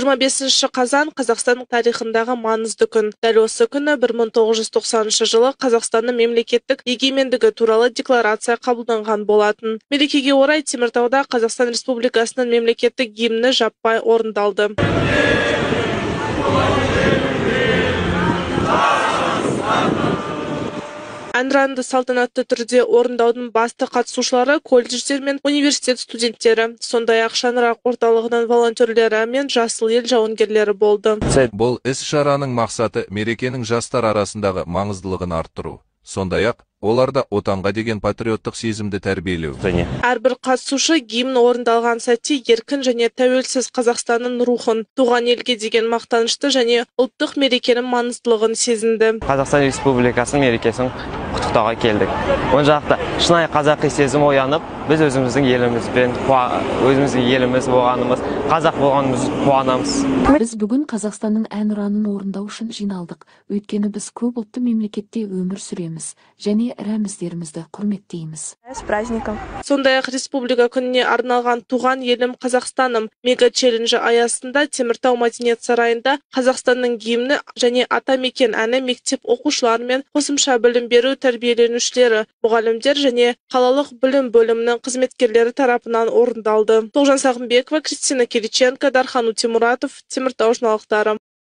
25 қазан Қазақстан тарихындағы маңызды күн. Дәл осы күні 1990 жылы Қазақстанның мемлекеттік егемендігі туралы декларация қабылданған болатын. Мерекеге орай Теміртауда Қазақстан Республикасының мемлекеттік гимні жаппай орындалды. Әнұранды салтанатты түрде орындаудың басты қатысушылары колледждер мен университет студенттері, сондай-ақ шаңырақ орталығының волонтерлері мен жасыл ел жауынгерлері болды. Бұл іс-шараның мақсаты мерекенің жастар арасындағы маңыздылығын арттыру, сондай-ақ оларда отанға деген патриоттық сезімді тәрбиелеу. Әрбір қатысушы гимн орындалған сәтте еркін және тәуелсіз Қазақстанның рухын, туған елге деген мақтанышты және ұлттық мерекенің маңыздылығын сезінді. Қазақстан Республикасының мерекесін құттықтауға келдік. Он жақта шынайы қазақи сезім оянып, біз өзіміздің елімізбен, өзіміздің еліміз болғанымыз, қазақ болғанымыз қуанамыз. Біз бүгін Қазақстанның әнұранын орындау үшін жиналдық. Өйткені біз көп ұлтты мемлекетте өмір сүреміз және рәміздерімізді құрметтейміз. С праздником. Сондай-ақ республика күніне арналған туған елім Қазақстаным мега челленджі аясында Теміртау мәдениет сарайында Қазақстанның гимні және атамекен әні мектеп оқушылары мен қосымша білім беру тәрбиеленушілері, мұғалімдер және қалалық білім бөлімінің қызметкерлері тарапынан орындалды. Тоғжан Сағынбекова, Кристина Кириченко, Дархан Утемуратов, Теміртау жаңалықтары.